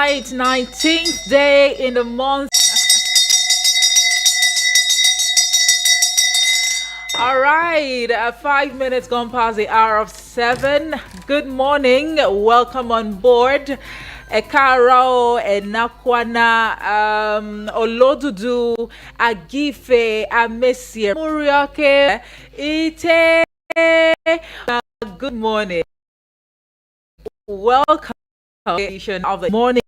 right, 19th day in the month. All right, 5 minutes gone past the hour of 7. Good morning, welcome on board. Ekaro, Enakwana, Olodudu, Agife, Amesie, Murioke, Ite. Good morning. Welcome to the edition of the morning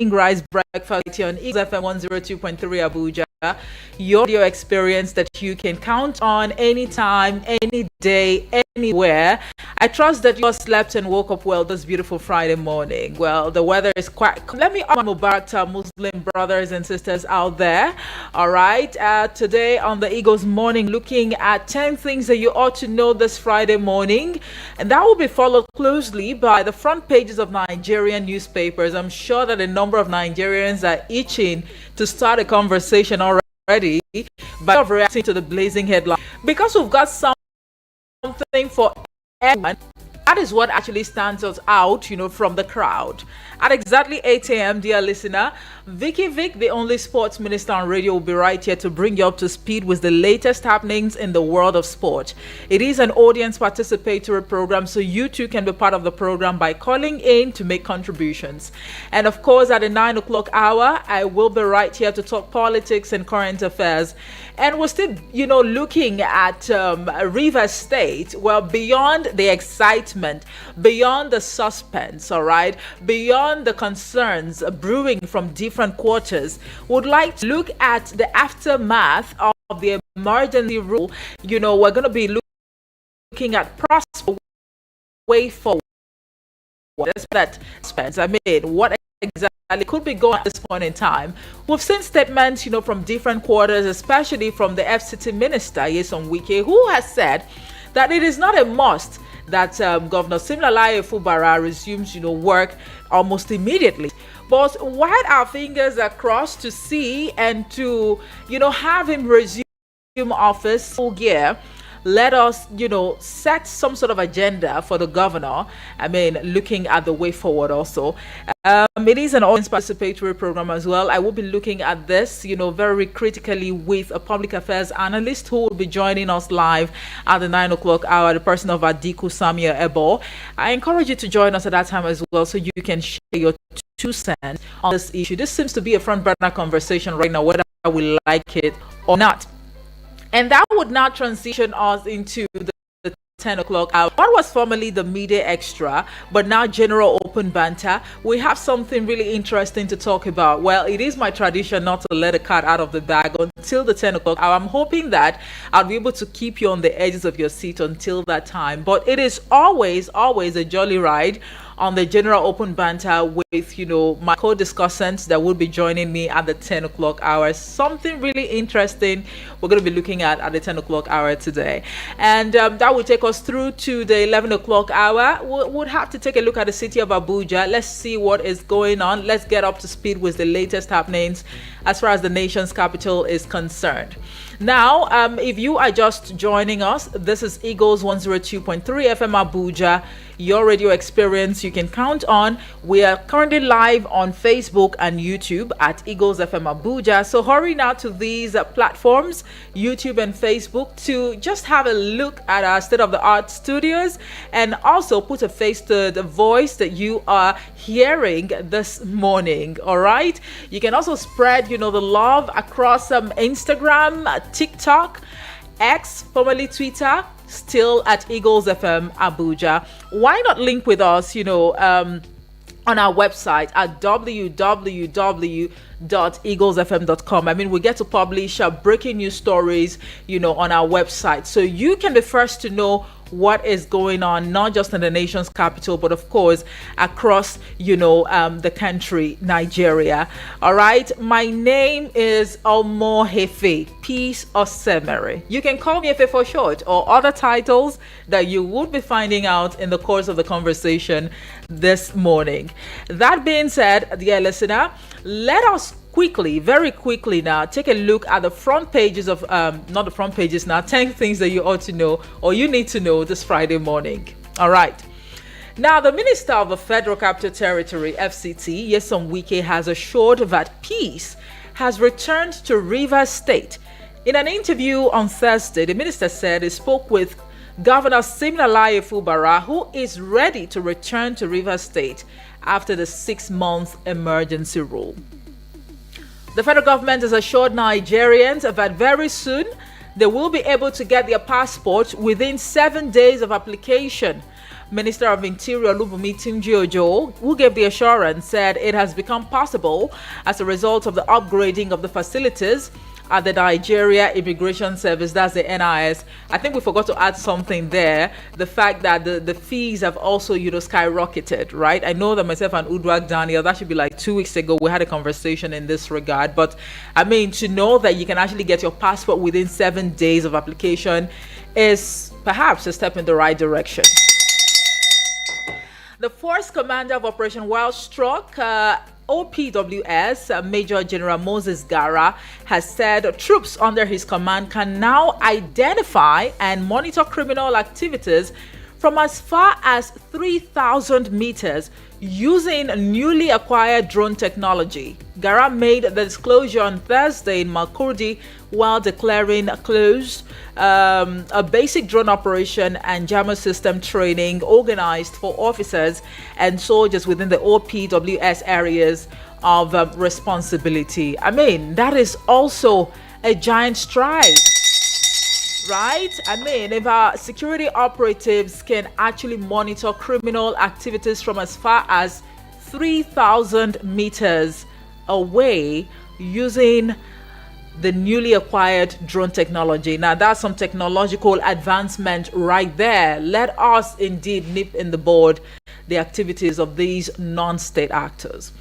Rise Breakfast here on Eagles FM 102.3 Abuja. Your audio experience that you can count on anytime, any day, anywhere. I trust that you all slept and woke up well this beautiful Friday morning. Well, the weather is quite. Let me honor Mubarak to our Muslim brothers and sisters out there. All right. Today on the Eagles Morning, looking at 10 things that you ought to know this Friday morning. And that will be followed closely by the front pages of Nigerian newspapers. I'm sure that a number of Nigerians are itching to start a conversation already by reacting to the blazing headline. Because we've got something for everyone. That is what actually stands us out, from the crowd. At exactly 8 a.m., dear listener, Vicky Vic, the only sports minister on radio, will be right here to bring you up to speed with the latest happenings in the world of sport. It is an audience participatory program, so you too can be part of the program by calling in to make contributions. And of course, at the 9 o'clock hour, I will be right here to talk politics and current affairs. And we're still, looking at Rivers State. Well, beyond the excitement, beyond the suspense, all right, beyond the concerns brewing from different quarters, would like to look at the aftermath of the emergency rule. We're going to be looking at prosper way forward. That suspense. What exactly could be going on at this point in time? We've seen statements, from different quarters, especially from the FCT minister, Nyesom Wike, who has said that it is not a must that Governor Siminalayi Fubara resumes, work almost immediately. But while our fingers are crossed to see and to, have him resume office full gear, let us, set some sort of agenda for the governor. Looking at the way forward also. It is an audience participatory program as well. I will be looking at this, very critically with a public affairs analyst who will be joining us live at the 9 o'clock hour, the person of Adiku Samuel Ebo. I encourage you to join us at that time as well so you can share your 2 cents on this issue. This seems to be a front burner conversation right now, whether we like it or not. And that would now transition us into the 10 o'clock hour. What was formerly the media extra, but now general open banter. We have something really interesting to talk about. Well, it is my tradition not to let a cat out of the bag until the 10 o'clock hour. I'm hoping that I'll be able to keep you on the edges of your seat until that time. But it is always a jolly ride on the general open banter with, my co-discussants that will be joining me at the 10 o'clock hour. Something really interesting we're going to be looking at the 10 o'clock hour today. And that will take us through to the 11 o'clock hour. We'll have to take a look at the city of Abuja. Let's see what is going on. Let's get up to speed with the latest happenings as far as the nation's capital is concerned. Now, if you are just joining us, this is Eagles 102.3 FM Abuja, your radio experience you can count on. We are currently live on Facebook and YouTube at Eagles FM Abuja. So hurry now to these platforms, YouTube and Facebook, to just have a look at our state-of-the-art studios and also put a face to the voice that you are hearing this morning. All right. You can also spread, the love across Instagram, TikTok, X, formerly Twitter, still at Eagles FM Abuja. Why not link with us, on our website at www.eaglesfm.com. We get to publish breaking news stories, on our website. So you can be first to know what is going on, not just in the nation's capital, but of course across, the country, Nigeria. All right. My name is Omohefe Peace Osemere. You can call me Efe for short, or other titles that you would be finding out in the course of the conversation this morning. That being said, dear listener, let us very quickly now take a look at the front pages of not the front pages now, 10 things that you ought to know or you need to know this Friday morning. All right. Now, the Minister of the Federal Capital Territory, FCT, Nyesom Wike, has assured that peace has returned to Rivers State. In an interview on Thursday, the minister said he spoke with Governor Siminalayi Fubara, who is ready to return to Rivers State after the 6-month emergency rule. The federal government has assured Nigerians that very soon they will be able to get their passport within 7 days of application. Minister of Interior Olubunmi Tunji-Ojo, who gave the assurance, said it has become possible as a result of the upgrading of the facilities at the Nigeria Immigration Service, that's the NIS. I think we forgot to add something there. The fact that the fees have also, skyrocketed, right? I know that myself and Udwag Daniel, that should be like 2 weeks ago, we had a conversation in this regard. But I mean, to know that you can actually get your passport within 7 days of application is perhaps a step in the right direction. The Force Commander of Operation Wild Stroke, OPWS, Major General Moses Gara, has said troops under his command can now identify and monitor criminal activities from as far as 3,000 meters using newly acquired drone technology. Gara made the disclosure on Thursday in Makurdi while declaring closed a basic drone operation and jammer system training organized for officers and soldiers within the OPWS areas of responsibility. I mean, that is also a giant stride. Right? I mean, if our security operatives can actually monitor criminal activities from as far as 3,000 meters away using the newly acquired drone technology. Now, that's some technological advancement right there. Let us indeed nip in the bud the activities of these non-state actors.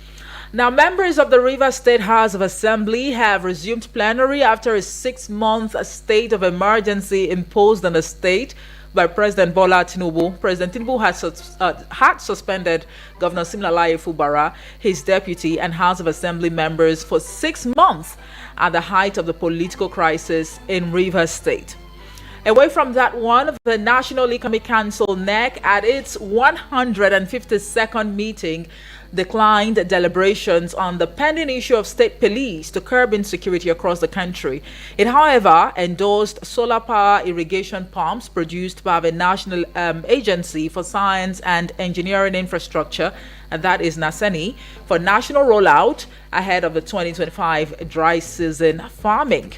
Now, members of the Rivers State House of Assembly have resumed plenary after a 6-month state of emergency imposed on the state by President Bola Tinubu. President Tinubu had suspended Governor Siminalayi Fubara, his deputy, and House of Assembly members for 6 months at the height of the political crisis in Rivers State. Away from that one, the National Economic Council (NEC) at its 152nd meeting declined deliberations on the pending issue of state police to curb insecurity across the country. It, however, endorsed solar power irrigation pumps produced by the National Agency for Science and Engineering Infrastructure, and that is NASENI, for national rollout ahead of the 2025 dry season farming.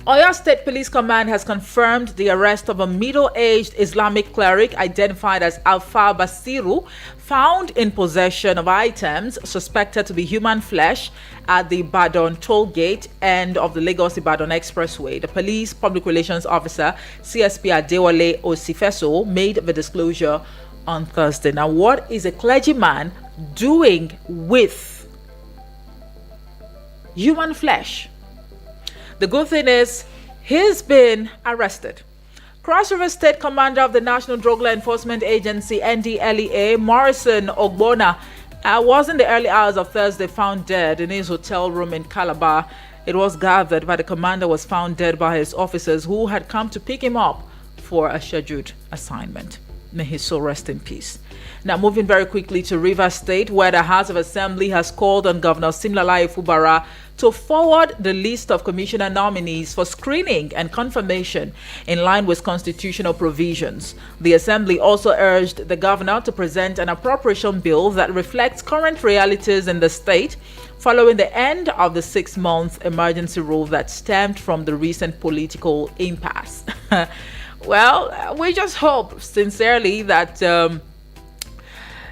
Oyo State Police Command has confirmed the arrest of a middle-aged Islamic cleric identified as Alfa Basiru, found in possession of items suspected to be human flesh at the Ibadan toll gate end of the Lagos-Ibadan Expressway. The police public relations officer, CSP Adewale Osifeso, made the disclosure on Thursday. Now, what is a clergyman doing with human flesh? The good thing is he's been arrested. Cross River State Commander of the National Drug Law Enforcement Agency, NDLEA, Morrison Ogbonna, was in the early hours of Thursday found dead in his hotel room in Calabar. It was gathered that the commander was found dead by his officers who had come to pick him up for a scheduled assignment. May his soul rest in peace. Now, moving very quickly to Rivers State, where the House of Assembly has called on Governor Siminalayi Fubara to forward the list of commissioner nominees for screening and confirmation in line with constitutional provisions. The Assembly also urged the governor to present an appropriation bill that reflects current realities in the state following the end of the 6-month emergency rule that stemmed from the recent political impasse. Well, we just hope sincerely that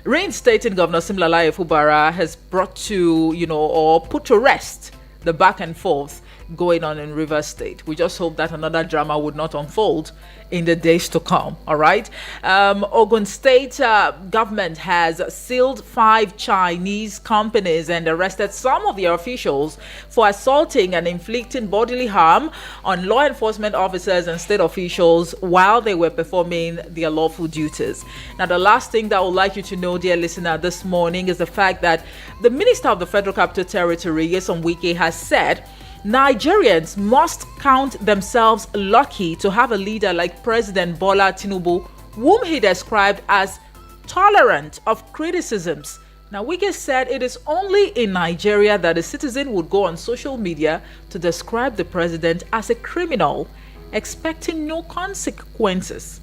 reinstating Governor Siminalayi Fubara has brought to, or put to rest the back and forth going on in Rivers State. We just hope that another drama would not unfold in the days to come. All right. Ogun State government has sealed 5 Chinese companies and arrested some of their officials for assaulting and inflicting bodily harm on law enforcement officers and state officials while they were performing their lawful duties. Now, the last thing that I would like you to know, dear listener, this morning is the fact that the Minister of the Federal Capital Territory, Nyesom Wike, has said Nigerians must count themselves lucky to have a leader like President Bola Tinubu, whom he described as tolerant of criticisms. Now, Wike said it is only in Nigeria that a citizen would go on social media to describe the president as a criminal, expecting no consequences.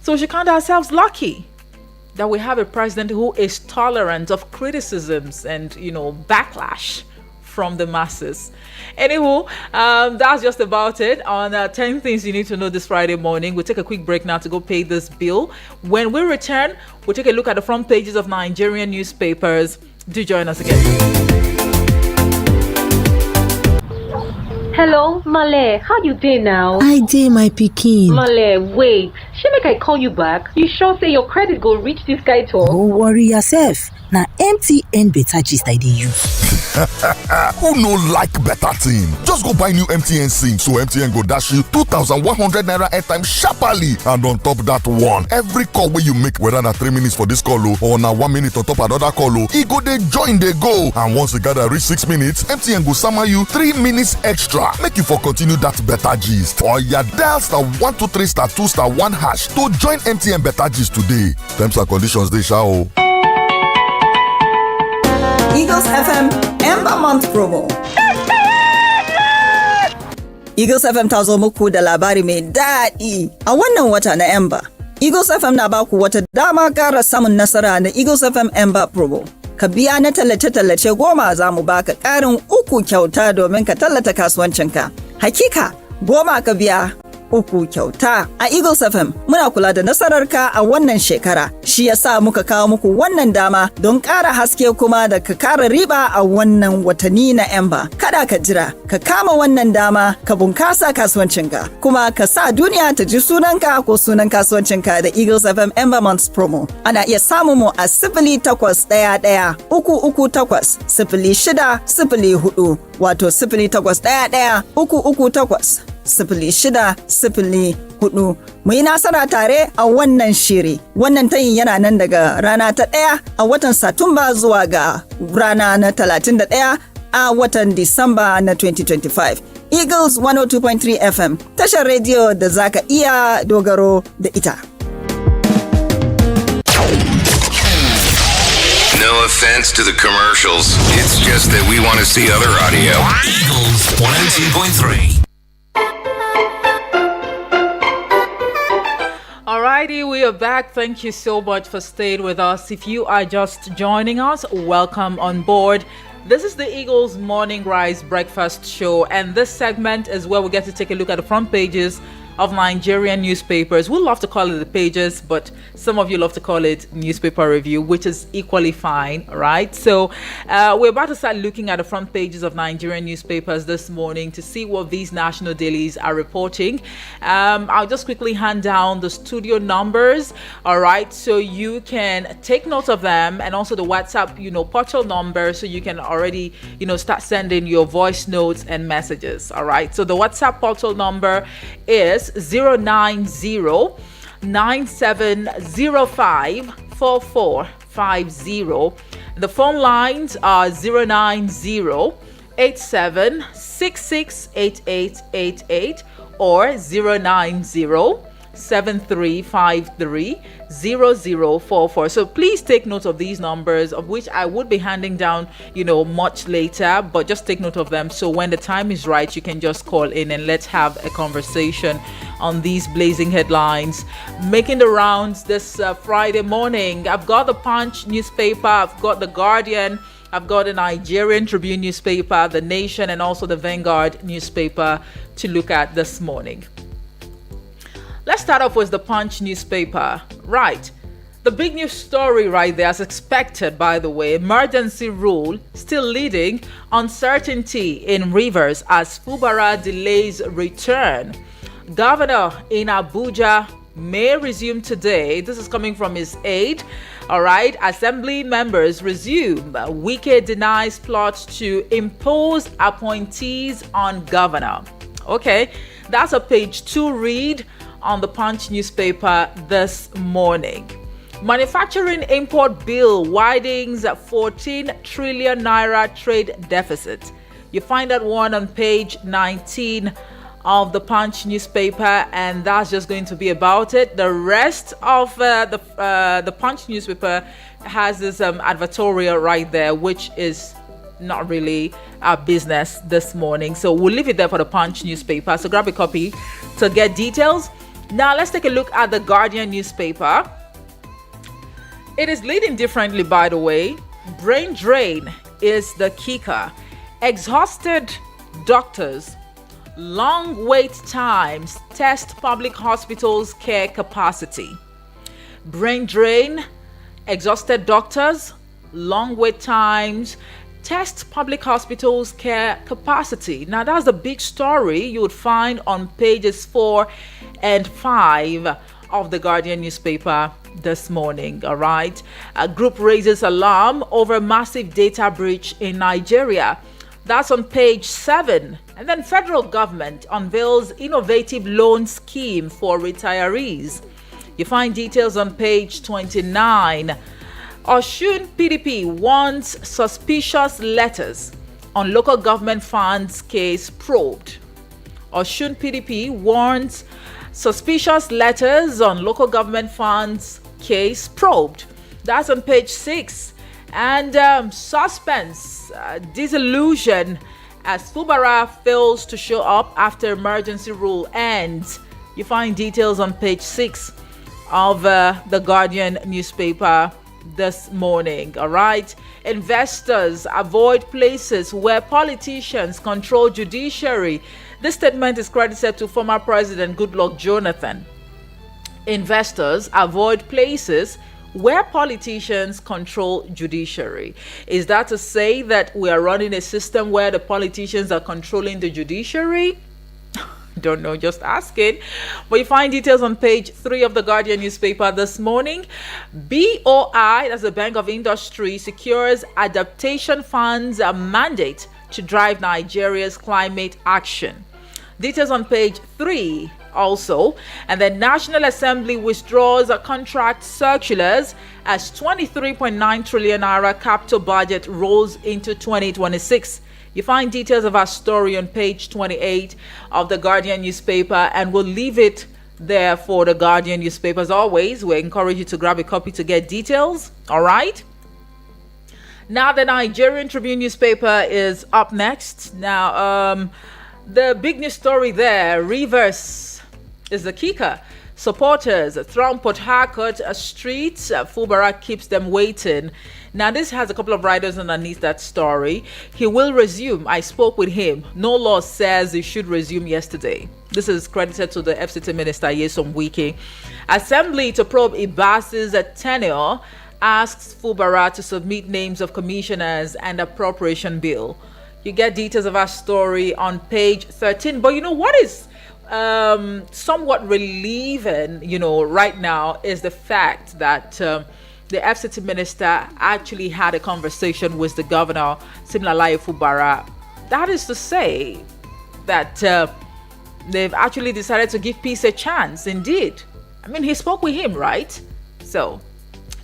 So we should count ourselves lucky that we have a president who is tolerant of criticisms and, backlash from the masses. Anywho, that's just about it on 10 things you need to know this Friday morning. We'll take a quick break now to go pay this bill. When we return, we'll take a look at the front pages of Nigerian newspapers. Do join us again. Hello, Male, how you dey now? I dey, my pikin. Male, wait, shey make I call you back? You sure say your credit go reach this guy too? Don't worry yourself. Na MTN better gist I dey use. Who no like better thing? Just go buy new MTN SIM so MTN go dash you 2,100 naira airtime sharply, and on top that one, every call wey you make, whether na 3 minutes for this call or na 1 minute on top another call, e go dey join dey go, and once e gather reach 6 minutes, MTN go sama you 3 minutes extra. Make you for continue that better gist. Oya dial *123*2*1# to join MTN better gist today. Terms and conditions dey sha o. Eagles FM Ember Month Promo. Eagles FM ta zo muku da labari mai daɗi a wannan wata na Ember. Eagles FM na baku wata dama ƙara samun nasara na Eagles FM Ember Promo. Ka biya na tallace-tallace 10 za mu baka ƙarin 3 kyauta domin ka tallata kasuwancinka. Hakika 10 ka biya 3 kyauta. A Eagles FM muna kula da nasararka a wannan shekara. Shi yasa muka kawo muku wannan dama don ƙara haske kuma da ka ƙara riba a wannan watanni na Ember. Kada ka jira, ka kama wannan dama ka bunkasa kasuwancinka. Kuma ka sa duniya ta ji sunanka ko sunan kasuwancinka da Eagles FM Ember Months Promo. Ana iya samun mu a 0811-338-0604 wato 0811-338-0604. Mu yi nasara tare a wannan shiri. Wannan tayin yana nan daga rana ta 1 a watan Satumba zuwa ga rana na 31 a watan Disamba na 2025. Eagles 102.3 FM, tashar rediyo da zaka iya dogaro da ita. No offense to the commercials. It's just that we want to see other audio. Eagles 102.3. Alrighty, we are back. Thank you so much for staying with us. If you are just joining us, welcome on board. This is the Eagles Morning Rise Breakfast Show, and this segment is where we get to take a look at the front pages of Nigerian newspapers. We love to call it the pages, but some of you love to call it newspaper review, which is equally fine, right? So we're about to start looking at the front pages of Nigerian newspapers this morning to see what these national dailies are reporting. I'll just quickly hand down the studio numbers, all right? So you can take note of them, and also the WhatsApp, portal number, so you can already, start sending your voice notes and messages, all right? So the WhatsApp portal number is 090-9705-4450. The phone lines are 090-8766-8888 or 090-7353-0044. So please take note of these numbers, of which I would be handing down, much later, but just take note of them. So when the time is right, you can just call in and let's have a conversation on these blazing headlines making the rounds this Friday morning. I've got the Punch newspaper, I've got the Guardian, I've got the Nigerian Tribune newspaper, the Nation, and also the Vanguard newspaper to look at this morning. Let's start off with the Punch newspaper. Right. The big news story right there, as expected, by the way, emergency rule still leading uncertainty in Rivers as Fubara delays return. Governor in Abuja may resume today. This is coming from his aide. All right. Assembly members resume. Wike denies plots to impose appointees on governor. Okay. That's a page 2 read on the Punch newspaper this morning. Manufacturing import bill widens 14 trillion naira trade deficit. You find that one on page 19 of the Punch newspaper, and that's just going to be about it. The rest of the Punch newspaper has this advertorial right there, which is not really our business this morning. So we'll leave it there for the Punch newspaper. So grab a copy to get details. Now let's take a look at the Guardian newspaper. It is leading differently, by the way. Brain drain is the kicker. Exhausted doctors, long wait times test public hospitals' care capacity. Brain drain, exhausted doctors, long wait times test public hospitals' care capacity. Now that's the big story you would find on pages 4 and 5 of the Guardian newspaper this morning. All right, a group raises alarm over massive data breach in Nigeria. That's on page 7. And then federal government unveils innovative loan scheme for retirees. You find details on page 29. Osun PDP wants suspicious letters on local government funds case probed. Osun PDP warns suspicious letters on local government funds case probed. That's on page 6. And suspense, disillusion as Fubara fails to show up after emergency rule ends. You find details on page 6 of the Guardian newspaper this morning. All right, investors avoid places where politicians control judiciary. This statement is credited to former President Goodluck Jonathan. Investors avoid places where politicians control judiciary. Is that to say that we are running a system where the politicians are controlling the judiciary? Don't know, just asking. But you find details on page 3 of the Guardian newspaper this morning. BOI, that's the Bank of Industry, secures adaptation funds a mandate to drive Nigeria's climate action. Details on page 3 also. And the National Assembly withdraws a contract circulars as 23.9 trillion naira capital budget rolls into 2026. You find details of our story on page 28 of the Guardian newspaper, and we'll leave it there for the Guardian newspaper. As always, we encourage you to grab a copy to get details. All right. Now, the Nigerian Tribune newspaper is up next. Now, the big news story there, Rivers is the kicker. Supporters throng Port Harcourt streets. Fubara keeps them waiting. Now, this has a couple of riders underneath that story. He will resume. I spoke with him. No law says he should resume yesterday. This is credited to the FCT Minister Nyesom Wike. Assembly to probe Ibas's tenure asks Fubara to submit names of commissioners and appropriation bill. You get details of our story on page 13. But you know what is somewhat relieving, right now is the fact that the FCT minister actually had a conversation with the governor, Siminalayi Fubara. That is to say that they've actually decided to give peace a chance. Indeed. I mean, he spoke with him, right? So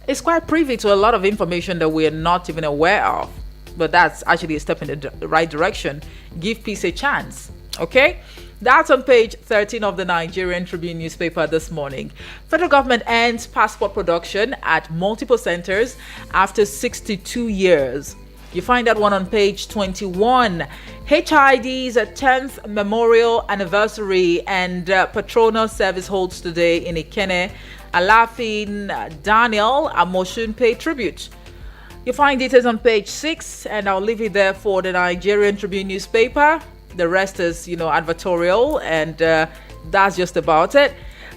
it's quite privy to a lot of information that we're not even aware of. But that's actually a step in the right direction. Give peace a chance. Okay? That's on page 13 of the Nigerian Tribune newspaper this morning. Federal government ends passport production at multiple centers after 62 years. You find that one on page 21. HID's 10th memorial anniversary and patronal service holds today in Ikenne. Alafin Daniel Amosun pay tribute. You find details on page 6, and I'll leave it there for the Nigerian Tribune newspaper. The rest is, advertorial, and that's just about it.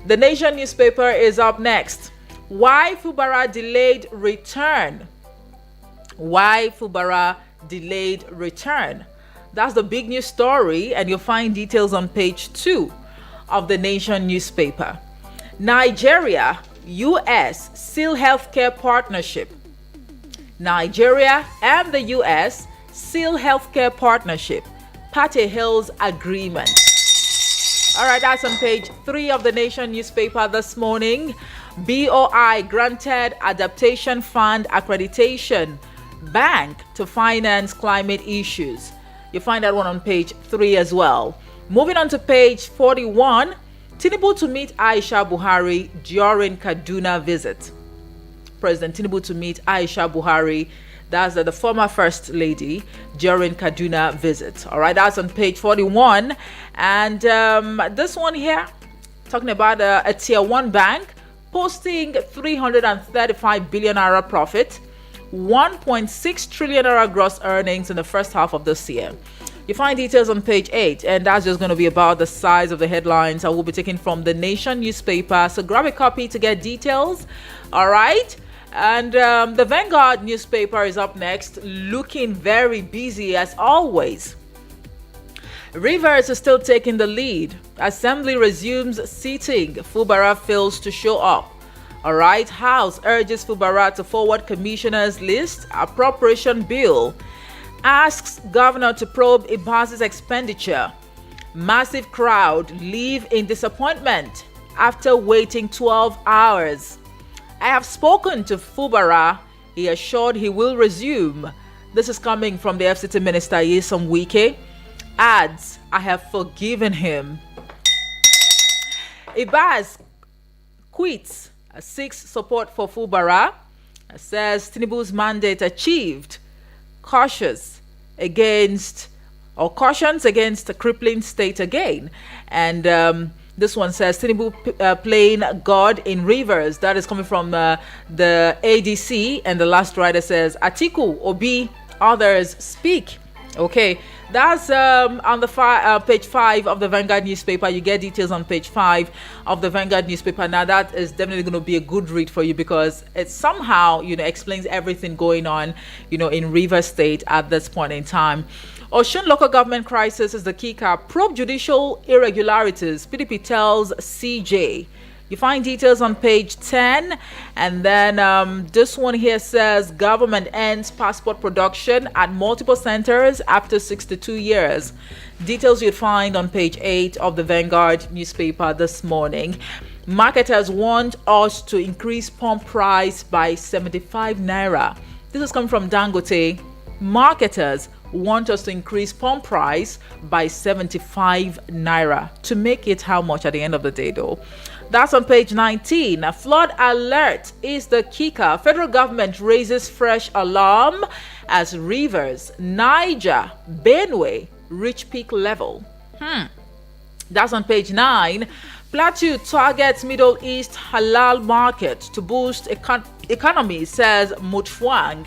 The Nation newspaper is up next. Why Fubara delayed return? Why Fubara delayed return? That's the big news story, and you'll find details on page 2 of the Nation newspaper. Nigeria, US seal healthcare partnership. Nigeria and the US seal healthcare partnership. Patty Hill's agreement. All right, that's on page 3 of the Nation newspaper this morning. BOI granted adaptation fund accreditation bank to finance climate issues. You find that one on page 3 as well. Moving on to page 41, Tinubu to meet Aisha Buhari during Kaduna visit. President Tinubu to meet Aisha Buhari, that's the former First Lady, during Kaduna visit. All right, that's on page 41. And this one here, talking about a tier 1 bank posting 335 billion naira profit, 1.6 trillion naira gross earnings in the first half of this year. You find details on page 8, and that's just going to be about the size of the headlines I will be taking from the Nation newspaper. So grab a copy to get details. All right. And the Vanguard newspaper is up next, looking very busy as always. Rivers is still taking the lead. Assembly resumes seating. Fubara fails to show up. All right. House urges Fubara to forward commissioners list. Appropriation bill asks governor to probe Ibazi's expenditure. Massive crowd leave in disappointment after waiting 12 hours. I have spoken to Fubara. He assured he will resume. This is coming from the FCT Minister Nyesom Wike. Adds, I have forgiven him. Ibaz quits, seeks support for Fubara. Says Tinubu's mandate achieved. Cautions against a crippling state again. And this one says Tinubu playing God in Rivers. That is coming from the ADC. And the last writer says Atiku, Obi, others speak. Okay, that's on the page 5 of the Vanguard newspaper. You get details on page 5 of the Vanguard newspaper. Now that is definitely going to be a good read for you, because it somehow explains everything going on in Rivers State at this point in time. Osun local government crisis is the kicker. Probe judicial irregularities. PDP tells CJ. You find details on page 10. And then this one here says government ends passport production at multiple centers after 62 years. Details you'd find on page 8 of the Vanguard newspaper this morning. Marketers want us to increase pump price by 75 naira. This is coming from Dangote. Marketers want us to increase pump price by 75 naira. To make it how much at the end of the day though? That's on page 19. A flood alert is the kicker. Federal government raises fresh alarm as rivers, Niger, Benue reach peak level. That's on page 9. Plateau targets Middle East halal market to boost economy, says Mutfwang.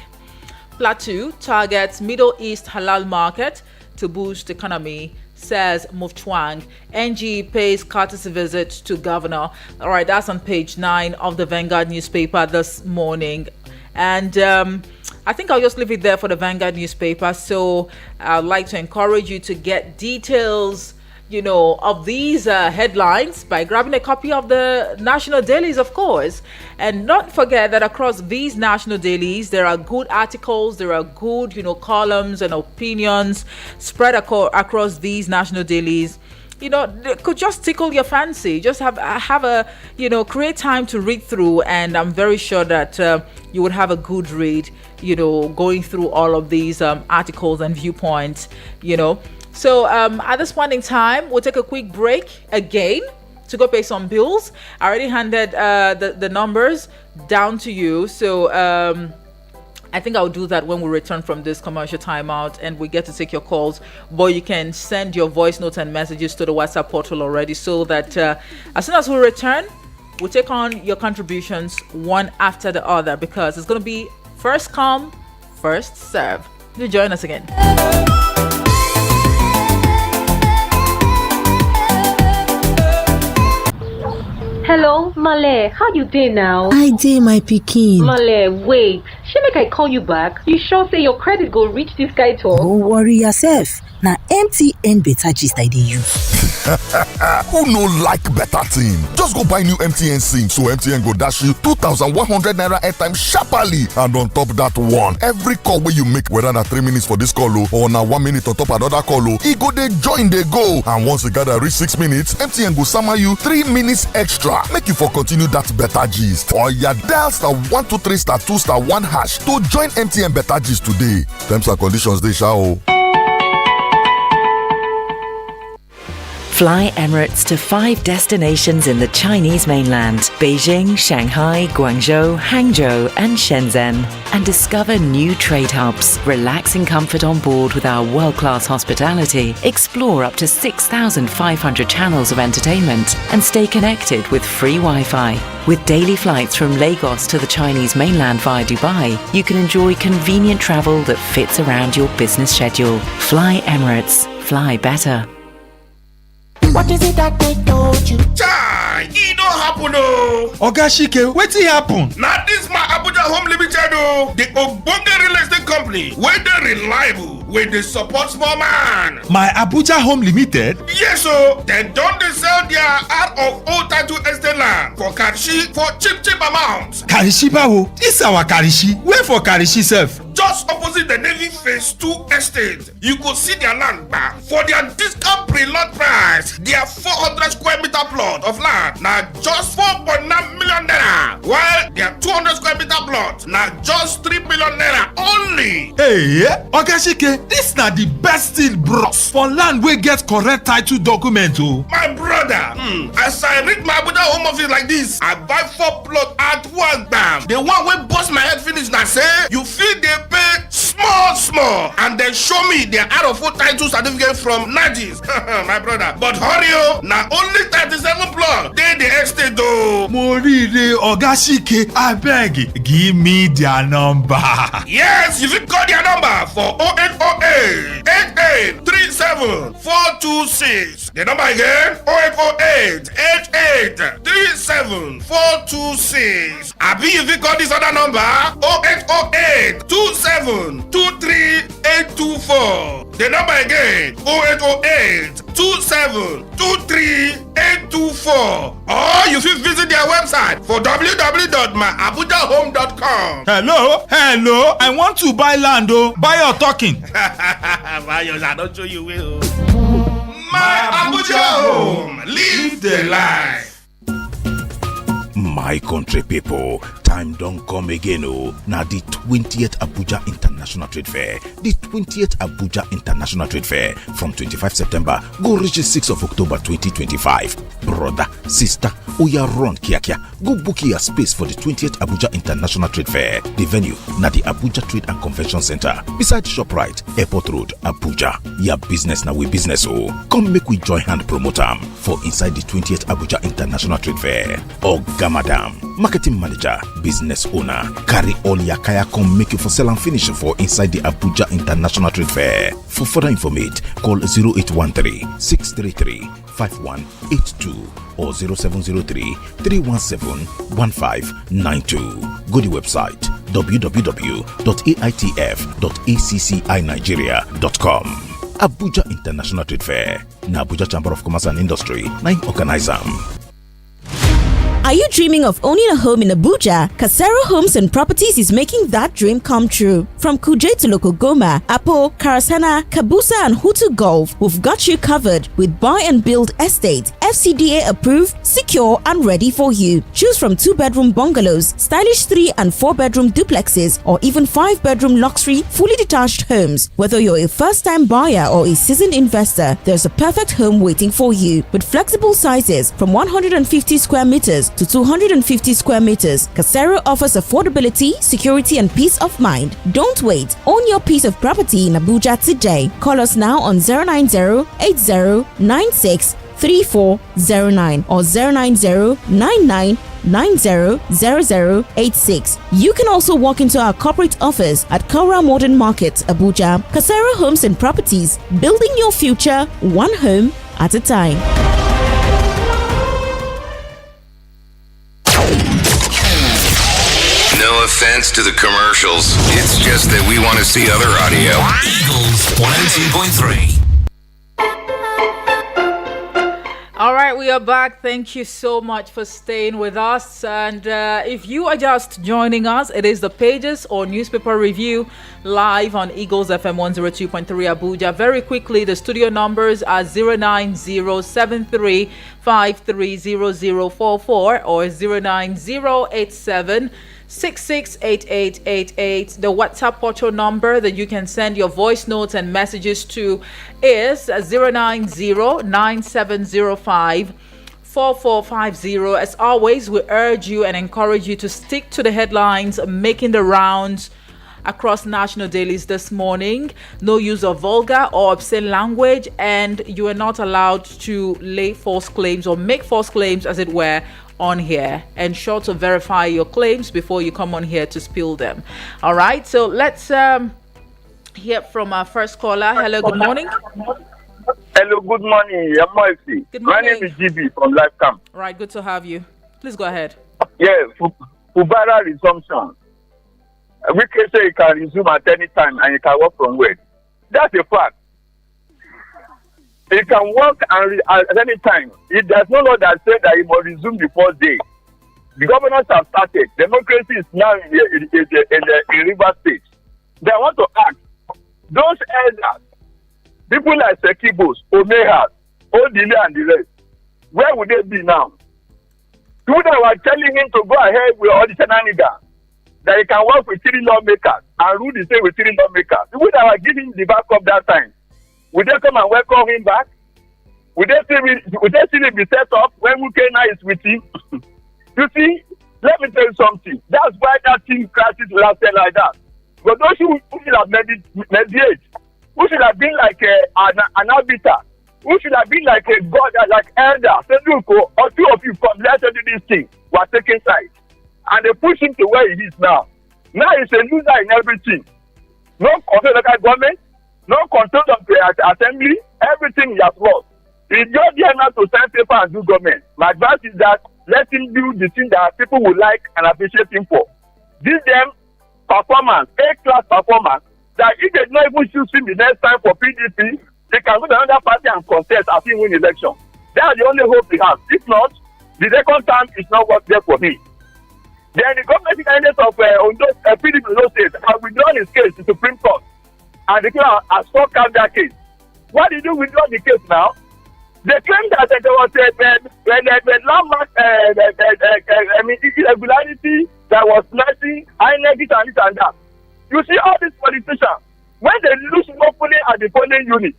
Plateau targets Middle East halal market to boost economy, says Mutfwang. NG pays courtesy visit to governor. All right, that's on page 9 of the Vanguard newspaper this morning. And I think I'll just leave it there for the Vanguard newspaper. So I'd like to encourage you to get details of these headlines by grabbing a copy of the national dailies, of course. And not forget that across these national dailies, there are good articles, there are good, columns and opinions spread across these national dailies. They could just tickle your fancy. Just have a, create time to read through. And I'm very sure that you would have a good read, going through all of these articles and viewpoints, So at this point in time, we'll take a quick break again to go pay some bills. I already handed the numbers down to you. So I think I'll do that when we return from this commercial timeout and we get to take your calls. But you can send your voice notes and messages to the WhatsApp portal already, so that as soon as we return, we'll take on your contributions one after the other, because it's going to be first come, first serve. Do join us again. Hello, Male. How you dey now? I dey, my pikin. Male, wait. Shey make I call you back? You sure say your credit go reach this guy talk? No worry yourself. Na MTN Beta Gist I dey use. Who no like better thing? Just go buy new MTN SIM so MTN go dash you 2,100 naira airtime sharply, and on top that one, every call wey you make, whether na 3 minutes for this call or na 1 minute on top another call, e go dey join dey go. And once you gather reach 6 minutes, MTN go sama you 3 minutes extra. Make you for continue that better gist. Oya, dial *123*2*1# to join MTN Better Gist today. Terms and conditions dey sha o. Fly Emirates to 5 destinations in the Chinese mainland: Beijing, Shanghai, Guangzhou, Hangzhou, and Shenzhen. And discover new trade hubs. Relax in comfort on board with our world-class hospitality. Explore up to 6,500 channels of entertainment and stay connected with free Wi-Fi. With daily flights from Lagos to the Chinese mainland via Dubai, you can enjoy convenient travel that fits around your business schedule. Fly Emirates. Fly better. What is it that they told you? Chai, it don't happen oh. Oga Shike, wetin happen? Now this my Abuja Home Limited oh. The ogbonge real estate company, where they reliable, where they support small man. My Abuja Home Limited? Yes oh. They don't they sell their out of old title estate land for Karishi for cheap amounts. Karishi bawo? This our Karishi. Where for Karishi sef? Just opposite the Navy Phase 2 estate, you could see their land back for their discount pre-lot price. Their 400 square meter plot of land now just 4.9 million naira, while their 200 square meter plot now just 3 million naira only. Hey, Oga Shike, this na the best deal bros for land wey get correct title document oh. My brother, as I read my Abuja home office like this, I buy 4 plots at one bam. The one wey bust my head finish now say you feel they pay small and then show me their out of full title certificate from 90s. My brother, but hurry oh, now only 37 plots they the estate though. Morire Oga Shike, abeg give me their number. Yes, you fit call their number for 0808 8837 426. The number again 0808 8837 426. Abi you fit call this other number 0808 27 23824. The number again 0808 27 23824. Or you fit visit their website for www.myabujahome.com. Hello, I want to buy land oh. Buy or talking? Buy I don't show you will. My Abuja Home, live the life. My country people, time don't come again oh. Now the 20th Abuja International Trade Fair. The 20th Abuja International Trade Fair from 25 September go reach the 6th of October 2025. Brother, sister, oya run kia. Go book your space for the 20th Abuja International Trade Fair. The venue na the Abuja Trade and Convention Center beside ShopRite, Airport Road, Abuja. Your business na we business oh. Come make we join hand promote am for inside the 20th Abuja International Trade Fair. Oga Madam, marketing manager, business owner, carry all your kaya come make you for sell and finish for inside the Abuja International Trade Fair. For further information, call 0813-633-5182 or 0703-317-1592. Go to the website www.aitf.accinigeria.com. Abuja International Trade Fair. Na Abuja Chamber of Commerce and Industry, na organize am. Are you dreaming of owning a home in Abuja? Casero Homes and Properties is making that dream come true. From Kuje to Lokogoma, Apo, Karasana, Kabusa and Hutu Golf, we've got you covered with buy and build estate, FCDA approved, secure and ready for you. Choose from 2-bedroom bungalows, stylish 3 and 4-bedroom duplexes, or even 5-bedroom luxury, fully detached homes. Whether you're a first-time buyer or a seasoned investor, there's a perfect home waiting for you. With flexible sizes from 150 square meters to 250 square meters, Casero offers affordability, security and peace of mind. Don't wait. Own your piece of property in Abuja today. Call us now on 090-8096-3409 or 090-9990-0086. You can also walk into our corporate office at Kaura Modern Market, Abuja. Casero Homes and Properties, building your future one home at a time. No offense to the commercials. It's just that we want to see other audio. Eagles 102.3. All right, we are back. Thank you so much for staying with us. And if you are just joining us, it is the Pages or Newspaper Review live on Eagles FM 102.3 Abuja. Very quickly, the studio numbers are 09073530044 or 09087 668888. The WhatsApp portal number that you can send your voice notes and messages to is 090-9705-4450. As always, we urge you and encourage you to stick to the headlines making the rounds across national dailies this morning. No use of vulgar or obscene language, and you are not allowed to lay false claims or make false claims, as it were, on here. Ensure to verify your claims before you come on here to spill them. All right, so let's hear from our first caller. Hello, good morning. Hello, good morning. Good morning. My name is GB from Life Camp. Right, good to have you. Please go ahead. Yeah, Fubara resumption. We can say you can resume at any time and you can work from where. That's a fact. You can work at any time. There's no law that says that you must resume the first day. The governors have started. Democracy is now in River State. They want to ask those elders, people like Sekibos, Omehas, Odile and the rest, where would they be now? People that were telling him to go ahead with all the shenanigans, that he can work with 3 lawmakers and rule the same with 3 lawmakers. People that were giving the backup that time, would they come and welcome him back? Would they still be set up when Mukena is with him? You see, let me tell you something. That's why that thing crisis lasted like that. But those who should have mediated, who should have been like an arbiter, who should have been like a god, like elder, say, look, or 2 of you come, let's do this thing, were taking sides. And they push him to where he is now. Now he's a loser in everything. No control of the government, no control of the assembly, everything he has lost. He's just there now to sign paper and do government. My advice is that let him do the thing that people will like and appreciate him for. This them performance, A-class performance, that if they don't even choose him the next time for PDP, they can go to another party and contest as he win election. That's the only hope he has. If not, the second time is not what's there for him. Then the government candidate of PDP Ondo State has withdrawn his case to Supreme Court and declared has struck out that case. What did you withdraw the case now? They claim that there was a landmark irregularity that was flashing, INEC and this and that. You see all these politicians, when they lose locally at the polling unit,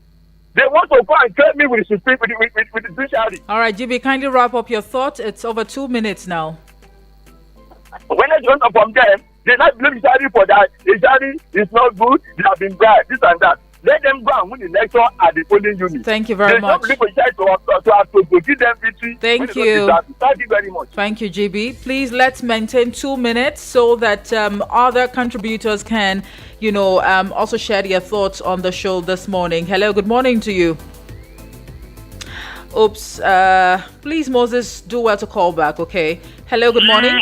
they want to go and claim me with the judiciary. All right, GB, kindly wrap up your thought. It's over 2 minutes now. When I joined up from them, they not blame Jari for that. The Jari is not good, they have been bribed, this and that. Let them go and win the election at the polling unit. Thank you very much. To give them victory. Thank you. Thank you very much. Thank you, GB. Please let's maintain 2 minutes so that other contributors can, also share their thoughts on the show this morning. Hello, good morning to you. Oops. Please, Moses, do well to call back, okay? Hello, good morning.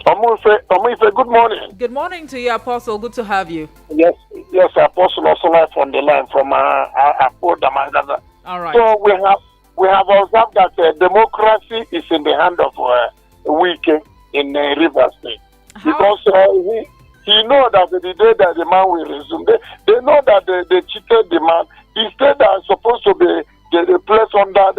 Omuife, good morning. Good morning to you, Apostle. Good to have you. Yes, Apostle also live on the line from Damagaza. All right. So we have observed that democracy is in the hand of Wike in Rivers State. Because he know that the day that the man will resume, they know that they cheated the man. He said that supposed to be the place under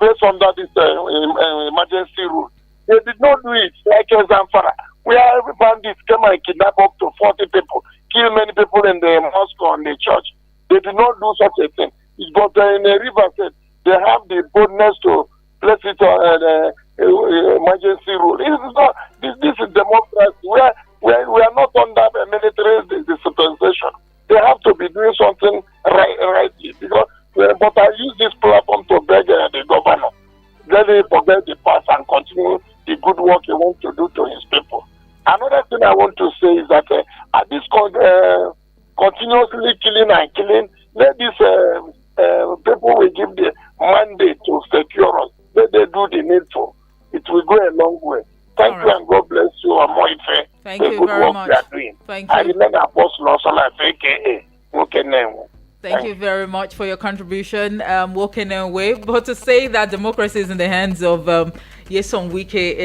based on that emergency rule. They did not do it like Zamfara, where every bandit came and kidnapped up to 40 people, kill many people in the mosque and the church. They did not do such a thing. But in a river state, they have the boldness to place it on emergency rule. This is democracy. We are not under a military dispensation. They have to be doing something right because. But I use this platform to beg the governor. Let him forget the past and continue the good work he wants to do to his people. Another thing I want to say is that at this continuously killing, let these people will give the mandate to secure us. Let they do the needful. It will go a long way. Thank you and God bless you. Amoife. Thank you very much. Thank you. I remain Apostle Osola aka Mukenenwu. Thank you very much for your contribution, walking away. But to say that democracy is in the hands of Nyesom Wike,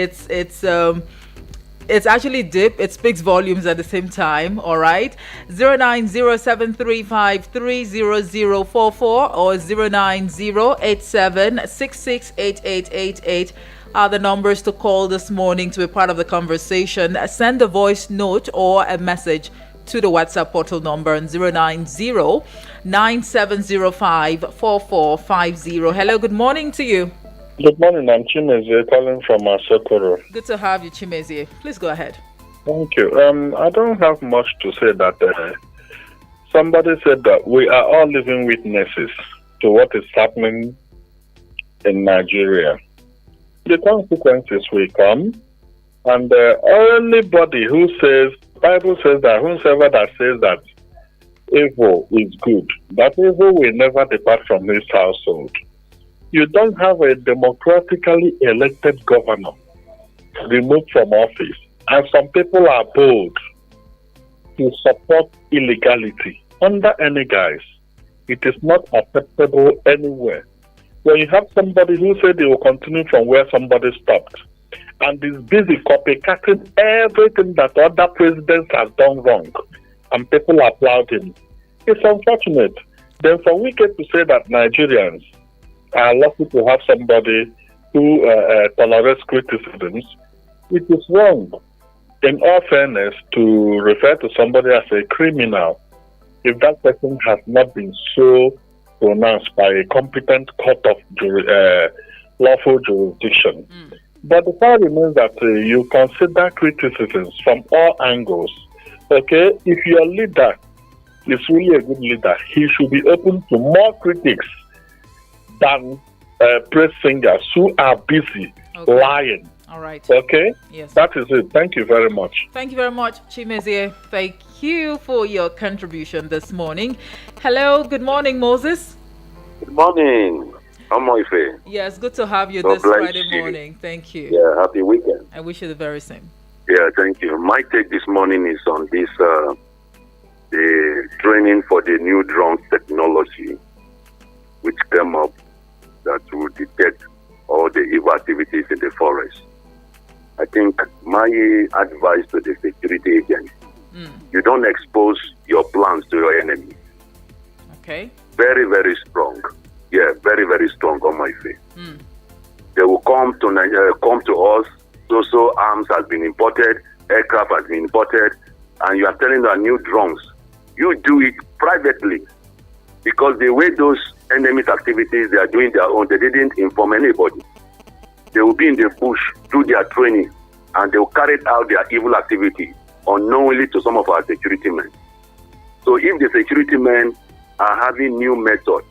it's actually deep. It speaks volumes at the same time. All right, 09073530044 or 09087668888 are the numbers to call this morning to be part of the conversation. Send a voice note or a message to the WhatsApp portal number on 090-9705-4450. Hello, good morning to you. Good morning, I'm Chimezie calling from Asokoro. Good to have you, Chimezie. Please go ahead. Thank you. I don't have much to say that somebody said that we are all living witnesses to what is happening in Nigeria. The consequences will come, and anybody who says, the Bible says that whosoever that says that evil is good, that evil will never depart from his household. You don't have a democratically elected governor removed from office, and some people are bold to support illegality under any guise. It is not acceptable anywhere. When you have somebody who said they will continue from where somebody stopped and is busy copycatting everything that other presidents have done wrong, and people applaud him, it's unfortunate. Then for we get to say that Nigerians are lucky to have somebody who tolerates criticisms, it is wrong. In all fairness, to refer to somebody as a criminal, if that person has not been so pronounced by a competent court of lawful jurisdiction. But the fact remains that you consider criticisms from all angles. Okay, if your leader is really a good leader, he should be open to more critics than praise singers who are busy lying. All right. Okay? Yes. That is it. Thank you very much. Thank you very much, Chimezie. Thank you for your contribution this morning. Hello, good morning, Moses. Good morning, Amoife. Yes, good to have you God this bless Friday you. morning. Thank you. Yeah, happy weekend. I wish you the very same. Yeah, thank you. My take this morning is on this, the training for the new drone technology, which came up that will detect all the evil activities in the forest. I think my advice to the security agents, you don't expose your plans to your enemy. Okay. Very, very strong. Yeah, very, very strong on my face. They will come to Nigeria, come to us. So arms has been imported, aircraft has been imported, and you are telling them new drones. You do it privately, because the way those enemy's activities, they are doing their own, they didn't inform anybody. They will be in the bush, do their training, and they will carry out their evil activity unknowingly to some of our security men. So if the security men are having new methods,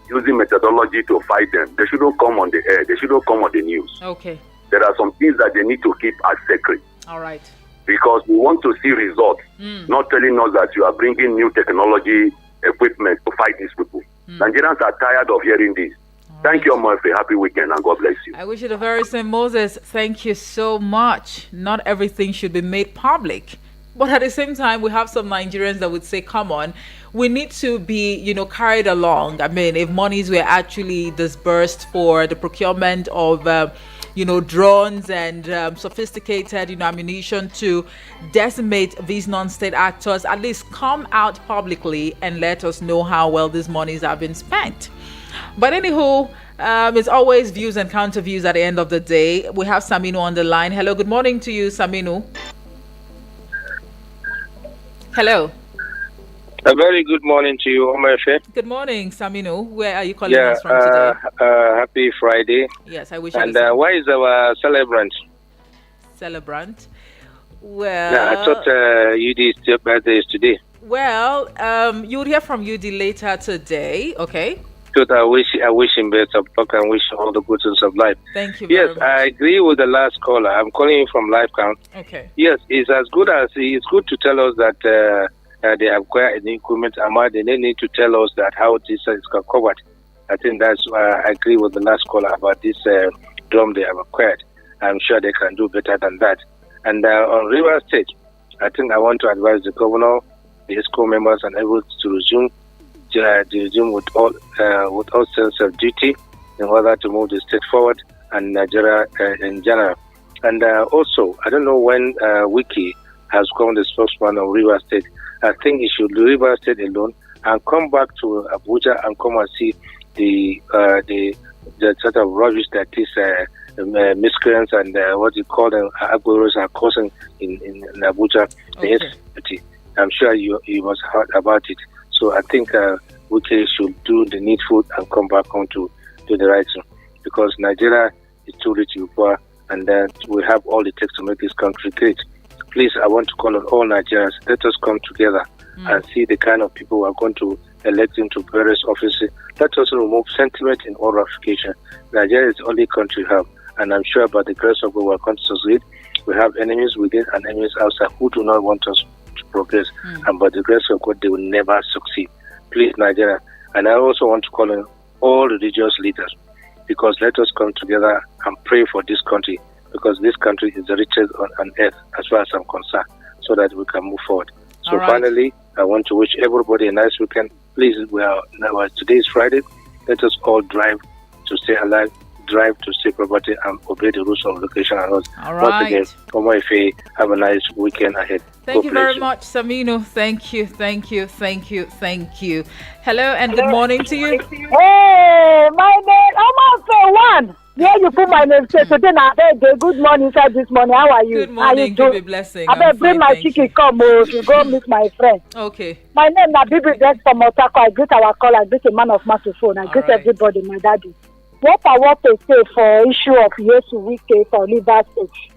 using methodology to fight them, they shouldn't come on the air, they shouldn't come on the news. Okay. There are some things that they need to keep as secret. All right. Because we want to see results, not telling us that you are bringing new technology, equipment to fight these people. Nigerians are tired of hearing this. Thank you, Murphy. Happy weekend, and God bless you. I wish you the very same, Moses. Thank you so much. Not everything should be made public. But at the same time, we have some Nigerians that would say, come on, we need to be, carried along. I mean, if monies were actually disbursed for the procurement of, drones and sophisticated, ammunition to decimate these non-state actors, at least come out publicly and let us know how well these monies have been spent. But anywho, it's always views and counter views at the end of the day. We have Saminu on the line. Hello, good morning to you, Saminu. Hello. A very good morning to you, Omefe. Good morning, Saminu. Where are you calling us from today? Happy Friday. Yes, I wish. And why is our celebrant? Celebrant? Well, I thought UD's birthday is today. Well, you'll hear from UD later today. Okay. So I wish him best of luck and wish all the good things of life. Thank you very much. Yes, I agree with the last caller. I'm calling you from Life Count. Okay. Yes, it's good to tell us that they have acquired any equipment. They need to tell us that how this is covered. I think that's why I agree with the last caller about this drum they have acquired. I'm sure they can do better than that. And on River State, I think I want to advise the governor, the ESCO members, and everyone to resume with all sense of duty in order to move the state forward and Nigeria in general. And also, I don't know when Wiki has become the spokesman of River State. I think he should leave River State alone and come back to Abuja and come and see the the sort of rubbish that these miscreants and what you call them Agboros are causing in Abuja, the insecurity. I'm sure you must have heard about it. So I think we should do the needful and come back on to the right thing, because Nigeria is too rich and poor, and we have all it takes to make this country great. Please, I want to call on all Nigerians, let us come together and see the kind of people who are going to elect into various offices. Let us remove sentiment in all ramifications. Nigeria is the only country we have, and I'm sure by the grace of God we are going to succeed. We have enemies within and enemies outside who do not want us to progress, and by the grace of God they will never succeed. Please, Nigeria. And I also want to call on all religious leaders, because let us come together and pray for this country, because this country is the richest on earth as far as I'm concerned, so that we can move forward. So finally, I want to wish everybody a nice weekend. Please, today is Friday. Let us all drive to stay alive, drive to stay property, and obey the rules of location and laws. Once again, Omoife, have a nice weekend ahead. Thank you very much, Saminu. Thank you. Hello and good morning to you. Hey, my name, Omoife one. Where you put my name? Say today na birthday. Good morning, sir. This morning, how are you? Good morning. Give me blessing. I better bring my chicken come to go meet my friend. Okay. My name na Bibi Best from Otako. I greet our caller. I greet a man of microphone. I greet everybody, my daddy. What I want to say for issue of Yesu Wike for Rivers State,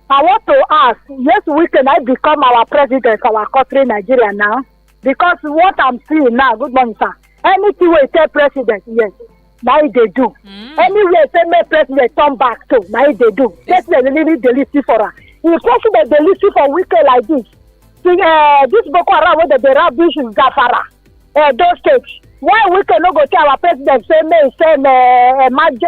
I want to ask, Yesu Wike now become our president for our country, Nigeria now? Because what I'm seeing now, good morning, sir. Anything we say president, yes. Now they do. Anyway, say my president turn back to. Now they do. President really they listen for her. If president they listen for weekend like this, this Boko Haram where the rubbish is Gafara, those states. Why we cannot go tell our president say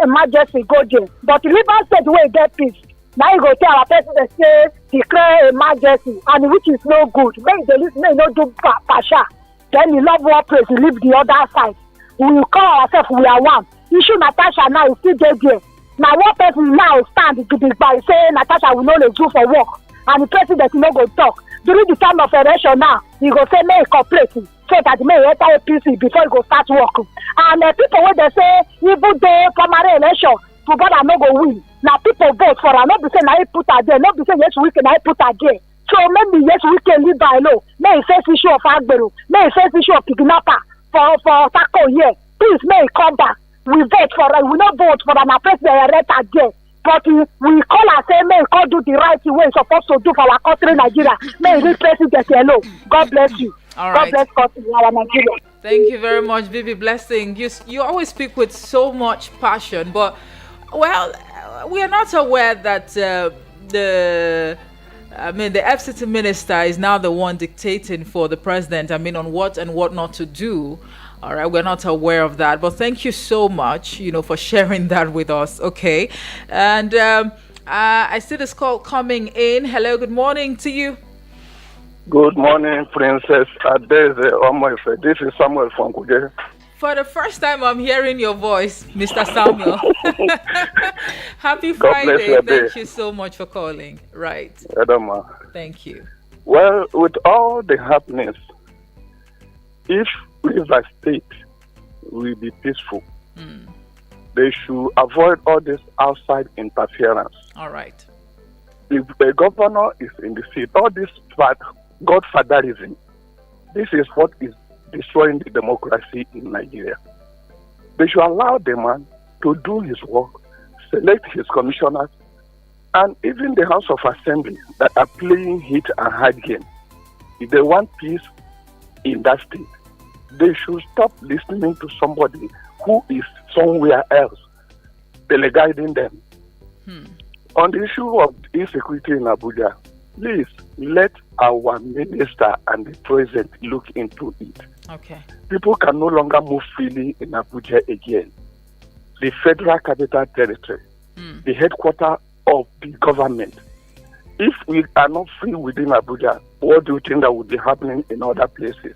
emergency go there? But Rivers State will get peace. Now you go tell our president say declare emergency, and which is no good. Make the list may not do pasha. Then the love war praise leave the other side. We will call ourselves we are one. Issue Natasha now is still there. Now what person now stand by say Natasha will not do for work, and the president will not go talk. During the time of election now, he go say may cooperate so that may enter APC before he go start work. And people when they say even the primary election, Fubara no go win. Now people vote for her. Not be say now he put her there. Not be say yes we can I put her there. So maybe yes we can live by law. May face issue of Agbero. May face issue of kidnapper. For Taco here, please may he come back. We vote for her. We not vote for an president elect again. But we call and say, may God do the right way he's supposed to do for our country, Nigeria. May he president alone. God bless you. All right. God bless country, our Nigeria. Thank you very much, Bibi Blessing. You always speak with so much passion, but well, we are not aware that the FCT minister is now the one dictating for the president. On what and what not to do. All right, we're not aware of that, but thank you so much, for sharing that with us. Okay, and I see this call coming in. Hello, good morning to you. Good morning, Princess Adeze Omoife. This is Samuel from Kuje. For the first time, I'm hearing your voice, Mr. Samuel. Happy Friday. Thank you so much for calling. Right. Edema. Thank you. Well, with all the happenings, if River State will be peaceful, they should avoid all this outside interference. All right. If the governor is in the seat, all this godfatherism, this is what is destroying the democracy in Nigeria. They should allow the man to do his work, select his commissioners, and even the House of Assembly that are playing hit and hard game. If they want peace in that state, they should stop listening to somebody who is somewhere else delegating them. On the issue of insecurity in Abuja, please let our minister and the president look into it. Okay. People can no longer move freely in Abuja again. The Federal Capital Territory, the headquarters of the government. If we are not free within Abuja, what do you think that would be happening in other places?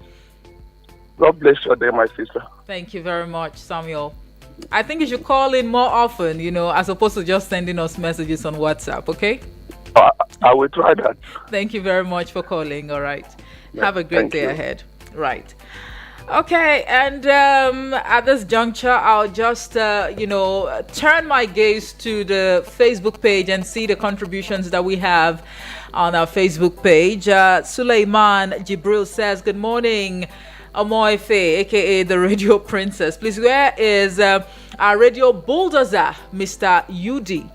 God bless you there, my sister. Thank you very much, Samuel. I think you should call in more often, as opposed to just sending us messages on WhatsApp, okay? I will try that. Thank you very much for calling, all right. Have a great day ahead. Right. Okay, and at this juncture, I'll just, turn my gaze to the Facebook page and see the contributions that we have on our Facebook page. Suleiman Jibril says, good morning, Omoefe, aka the Radio Princess. Please, where is our radio bulldozer, Mr. Udi?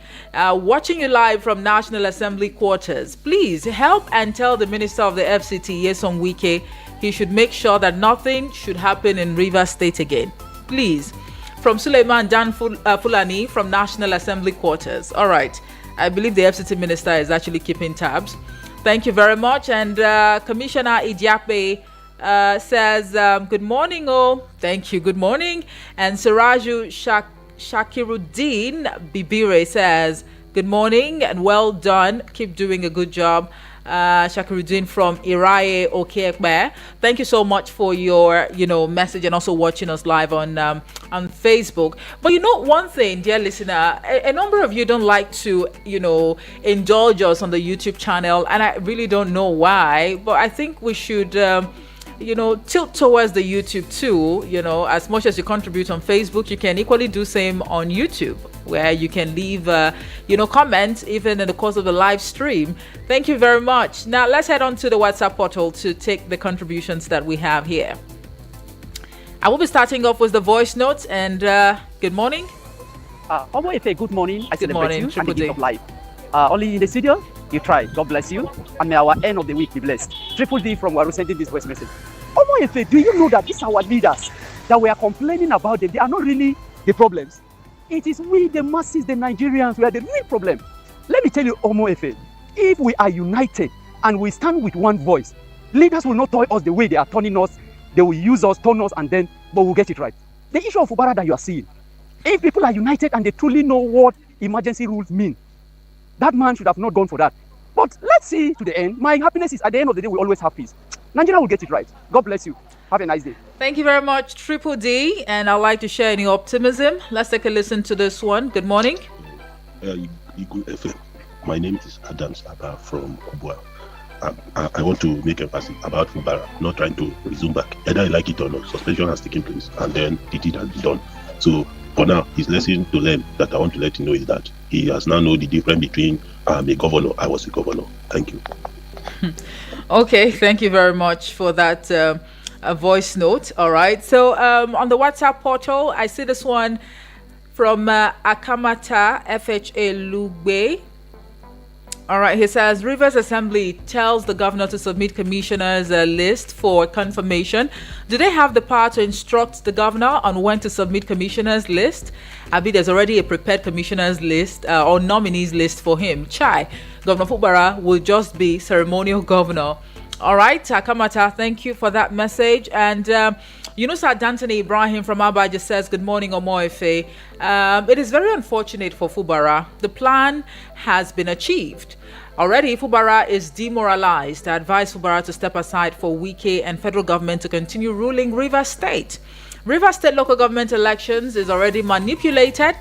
Watching you live from National Assembly quarters. Please help and tell the Minister of the FCT, Nyesom Wike, he should make sure that nothing should happen in Rivers State again. Please. From Suleiman Dan Fulani from National Assembly quarters. All right. I believe the FCT Minister is actually keeping tabs. Thank you very much. And Commissioner Idiape says, good morning, oh. Thank you. Good morning. And Siraju Shakiruddin Bibire says, good morning and well done. Keep doing a good job. Shakiruddin from Iraye Okeekbe. Thank you so much for your, message and also watching us live on Facebook. But one thing, dear listener, a number of you don't like to, indulge us on the YouTube channel, and I really don't know why, but I think we should tilt towards the YouTube too. As much as you contribute on Facebook, you can equally do same on YouTube, where you can leave comments even in the course of the live stream. Thank you very much. Now let's head on to the WhatsApp portal to take the contributions that we have here. I will be starting off with the voice notes, and good morning. Omoefe, good morning. I Good celebrate morning, you Triple and the gift D. of life. Only in the studio, you try. God bless you. And may our end of the week be blessed. Triple D from Waru sending this voice message. Omoefe, do you know that these are our leaders that we are complaining about them? They are not really the problems. It is we, the masses, the Nigerians, we are the real problem. Let me tell you, Omoefe, if we are united and we stand with one voice, leaders will not toy us the way they are turning us. They will use us, turn us, but we'll get it right. The issue of Fubara that you are seeing, if people are united and they truly know what emergency rules mean, that man should have not gone for that. But let's see to the end. My happiness is at the end of the day, we always have peace. Nigeria will get it right. God bless you. Have a nice day. Thank you very much, Triple D. And I'd like to share any optimism. Let's take a listen to this one. Good morning. My name is Adams Abba from Kubwa. I want to make emphasis about Fubara not trying to resume back. Either I like it or not, suspension has taken place and then the deed has been done. So for now, his lesson to learn that I want to let you know is that he has now known the difference between a governor. I was a governor. Thank you. Okay, thank you very much for that a voice note. All right. So on the WhatsApp portal, I see this one from Akamata FHA Lugbe. All right, he says Rivers Assembly tells the governor to submit commissioners' list for confirmation. Do they have the power to instruct the governor on when to submit commissioners' list? Abi, there's already a prepared commissioners' list or nominees' list for him. Chai, Governor Fubara will just be ceremonial governor. All right, Akamata, thank you for that message. And Yunusa Dantani Ibrahim from Abaja says, good morning, Omoefe. It is very unfortunate for Fubara. The plan has been achieved. Already, Fubara is demoralized. I advise Fubara to step aside for Wike and federal government to continue ruling Rivers State. Rivers State local government elections is already manipulated.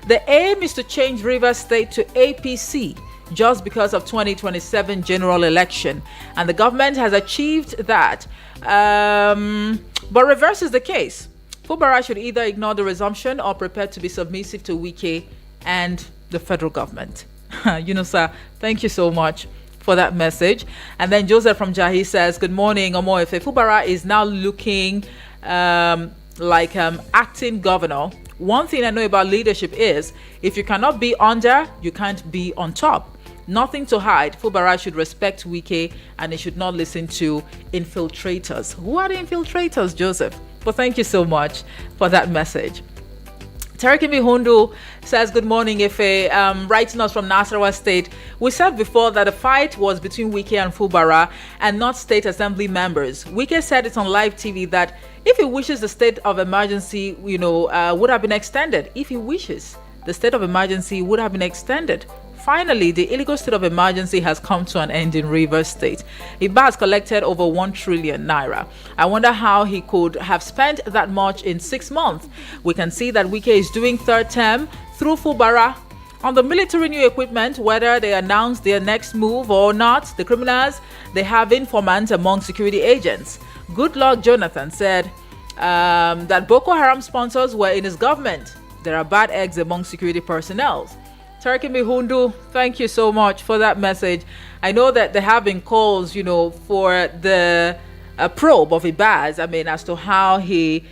The aim is to change Rivers State to APC just because of 2027 general election. And the government has achieved that. But reverse is the case. Fubara should either ignore the resumption or prepare to be submissive to Wike and the federal government. Yunusa, thank you so much for that message. And then Joseph from Jahi says, good morning, Omoefe. Fubara is now looking like acting governor. One thing I know about leadership is if you cannot be under, you can't be on top. Nothing to hide. Fubara should respect Wike and he should not listen to infiltrators. Who are the infiltrators, Joseph? But thank you so much for that message. Terekimi Hundu says, good morning, Ife. Writing us from Nasarawa State. We said before that the fight was between Wike and Fubara and not state assembly members. Wike said it on live TV that if he wishes the state of emergency, would have been extended. If he wishes, the state of emergency would have been extended. Finally, the illegal state of emergency has come to an end in Rivers State. Iba has collected over 1 trillion naira. I wonder how he could have spent that much in 6 months. We can see that Wike is doing third term through Fubara. On the military new equipment, whether they announce their next move or not, the criminals, they have informants among security agents. Good luck, Jonathan said. that Boko Haram sponsors were in his government. There are bad eggs among security personnel. Turkey Mihundu, thank you so much for that message. I know that there have been calls, for the probe of Ibaz, as to how he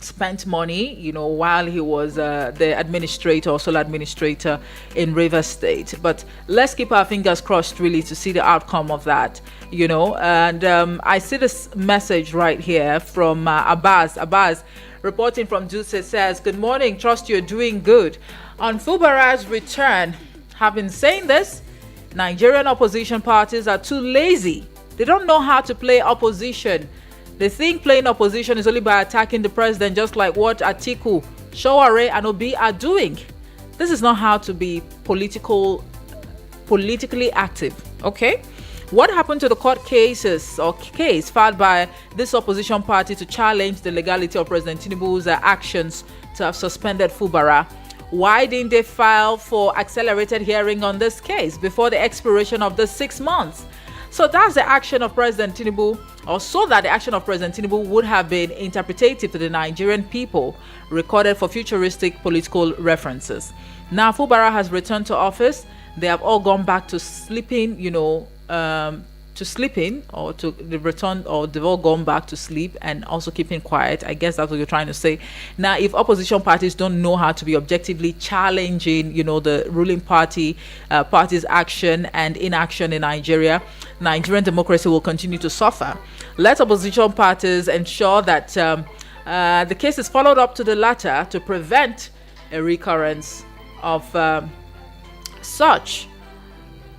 spent money, while he was the administrator or sole administrator in Rivers State. But let's keep our fingers crossed, really, to see the outcome of that, And I see this message right here from Abbas. Abbas, reporting from Dutse, says, "Good morning. Trust you're doing good. On Fubara's return, having saying this, Nigerian opposition parties are too lazy. They don't know how to play opposition. They think playing opposition is only by attacking the president, just like what Atiku, Showare, and Obi are doing. This is not how to be politically active, okay? What happened to the court case filed by this opposition party to challenge the legality of President Tinubu's actions to have suspended Fubara? Why didn't they file for accelerated hearing on this case before the expiration of the 6 months? So that's the action of President Tinubu, or so that the action of President Tinubu would have been interpretative to the Nigerian people, recorded for futuristic political references. Now Fubara has returned to office. They have all gone back to sleeping, or to the return, or they've all gone back to sleep and also keeping quiet. I guess that's what you're trying to say. Now, if opposition parties don't know how to be objectively challenging, the ruling party's action and inaction in Nigeria, Nigerian democracy will continue to suffer. Let opposition parties ensure that the case is followed up to the latter to prevent a recurrence of such.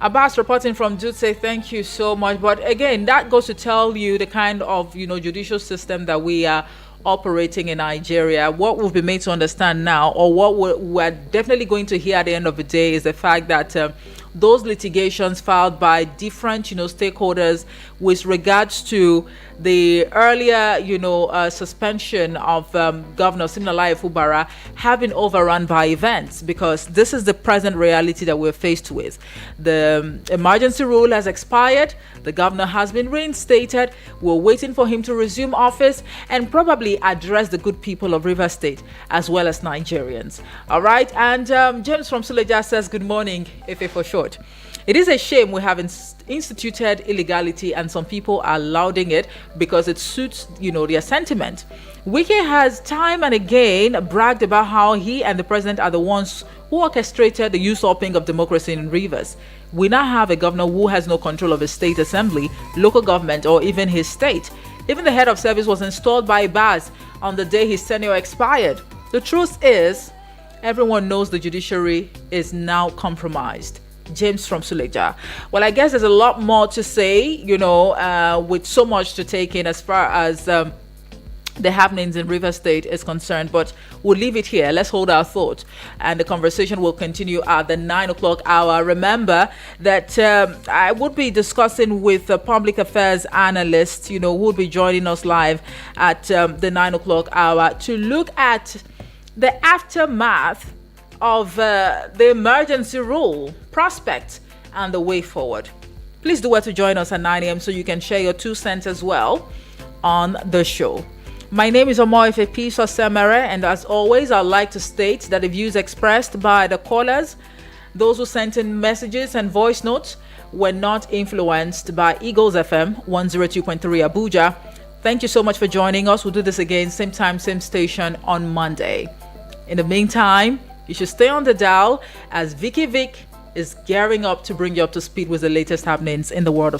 Abbas reporting from Dutse, thank you so much. But again, that goes to tell you the kind of judicial system that we are operating in Nigeria. What we've been made to understand now, or what we're definitely going to hear at the end of the day, is the fact that those litigations filed by different stakeholders with regards to the earlier suspension of Governor Siminalayi Fubara have been overrun by events, because this is the present reality that we're faced with. The emergency rule has expired. The governor has been reinstated. We're waiting for him to resume office and probably address the good people of Rivers State as well as Nigerians. All right. And James from Suleja says, good morning, Ife for short. It is a shame we have instituted illegality and some people are lauding it because it suits, their sentiment. Wike has time and again bragged about how he and the president are the ones who orchestrated the usurping of democracy in Rivers. We now have a governor who has no control of his state assembly, local government, or even his state. Even the head of service was installed by Ibaz on the day his tenure expired. The truth is, everyone knows the judiciary is now compromised. James from Suleja. Well, I guess there's a lot more to say, with so much to take in as far as the happenings in Rivers State is concerned, but we'll leave it here. Let's hold our thought, and the conversation will continue at the 9 o'clock hour. Remember that I would be discussing with the public affairs analyst, who will be joining us live at the 9 o'clock hour to look at the aftermath of the emergency rule prospect and the way forward. Please do well to join us at 9 a.m. so you can share your 2 cents as well on the show. My name is Omoife Peace Osemere, and as always, I'd like to state that the views expressed by the callers, those who sent in messages and voice notes, were not influenced by Eagles FM 102.3 Abuja. Thank you so much for joining us. We'll do this again, same time, same station on Monday. In the meantime, you should stay on the dial as Vicky Vic is gearing up to bring you up to speed with the latest happenings in the world of